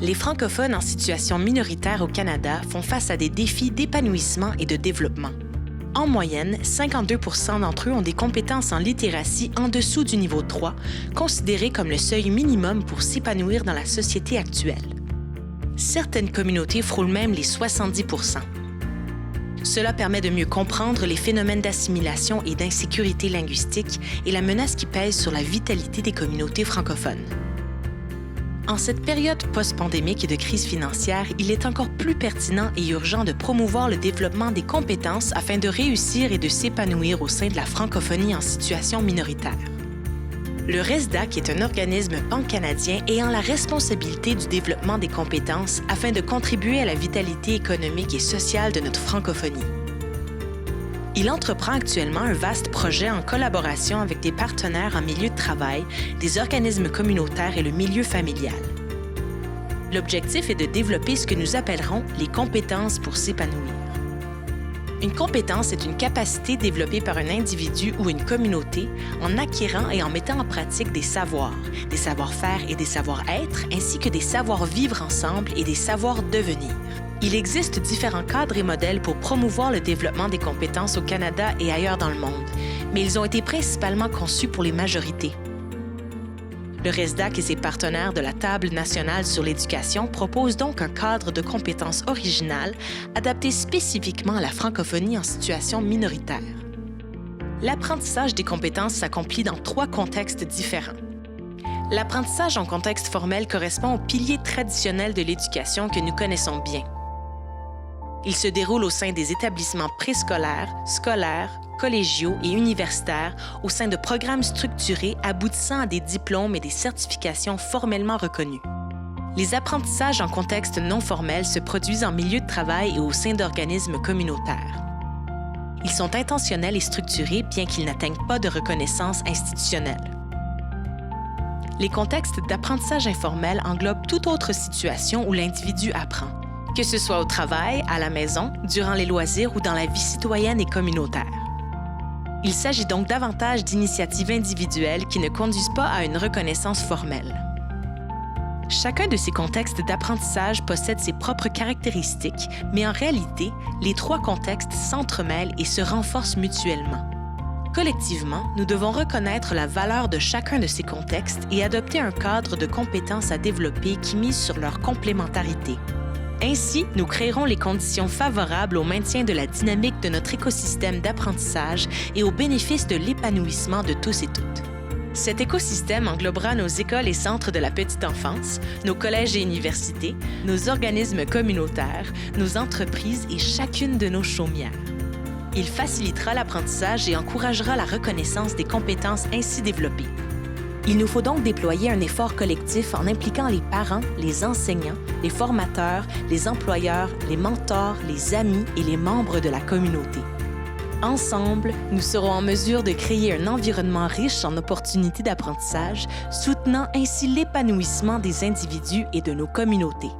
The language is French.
Les francophones en situation minoritaire au Canada font face à des défis d'épanouissement et de développement. En moyenne, 52 % d'entre eux ont des compétences en littératie en dessous du niveau 3, considéré comme le seuil minimum pour s'épanouir dans la société actuelle. Certaines communautés frôlent même les 70 %. Cela permet de mieux comprendre les phénomènes d'assimilation et d'insécurité linguistique et la menace qui pèse sur la vitalité des communautés francophones. En cette période post-pandémique et de crise financière, il est encore plus pertinent et urgent de promouvoir le développement des compétences afin de réussir et de s'épanouir au sein de la francophonie en situation minoritaire. Le RESDAC est un organisme pan-canadien ayant la responsabilité du développement des compétences afin de contribuer à la vitalité économique et sociale de notre francophonie. Il entreprend actuellement un vaste projet en collaboration avec des partenaires en milieu de travail, des organismes communautaires et le milieu familial. L'objectif est de développer ce que nous appellerons les compétences pour s'épanouir. Une compétence est une capacité développée par un individu ou une communauté en acquérant et en mettant en pratique des savoir-faire et des savoir-être, ainsi que des savoir-vivre ensemble et des savoir-devenir. Il existe différents cadres et modèles pour promouvoir le développement des compétences au Canada et ailleurs dans le monde, mais ils ont été principalement conçus pour les majorités. Le RESDAC et ses partenaires de la Table nationale sur l'éducation proposent donc un cadre de compétences original adapté spécifiquement à la francophonie en situation minoritaire. L'apprentissage des compétences s'accomplit dans 3 contextes différents. L'apprentissage en contexte formel correspond aux piliers traditionnels de l'éducation que nous connaissons bien. Il se déroule au sein des établissements préscolaires, scolaires, collégiaux et universitaires au sein de programmes structurés aboutissant à des diplômes et des certifications formellement reconnus. Les apprentissages en contexte non formel se produisent en milieu de travail et au sein d'organismes communautaires. Ils sont intentionnels et structurés bien qu'ils n'atteignent pas de reconnaissance institutionnelle. Les contextes d'apprentissage informel englobent toute autre situation où l'individu apprend, que ce soit au travail, à la maison, durant les loisirs ou dans la vie citoyenne et communautaire. Il s'agit donc davantage d'initiatives individuelles qui ne conduisent pas à une reconnaissance formelle. Chacun de ces contextes d'apprentissage possède ses propres caractéristiques, mais en réalité, les 3 contextes s'entremêlent et se renforcent mutuellement. Collectivement, nous devons reconnaître la valeur de chacun de ces contextes et adopter un cadre de compétences à développer qui mise sur leur complémentarité. Ainsi, nous créerons les conditions favorables au maintien de la dynamique de notre écosystème d'apprentissage et au bénéfice de l'épanouissement de tous et toutes. Cet écosystème englobera nos écoles et centres de la petite enfance, nos collèges et universités, nos organismes communautaires, nos entreprises et chacune de nos chaumières. Il facilitera l'apprentissage et encouragera la reconnaissance des compétences ainsi développées. Il nous faut donc déployer un effort collectif en impliquant les parents, les enseignants, les formateurs, les employeurs, les mentors, les amis et les membres de la communauté. Ensemble, nous serons en mesure de créer un environnement riche en opportunités d'apprentissage, soutenant ainsi l'épanouissement des individus et de nos communautés.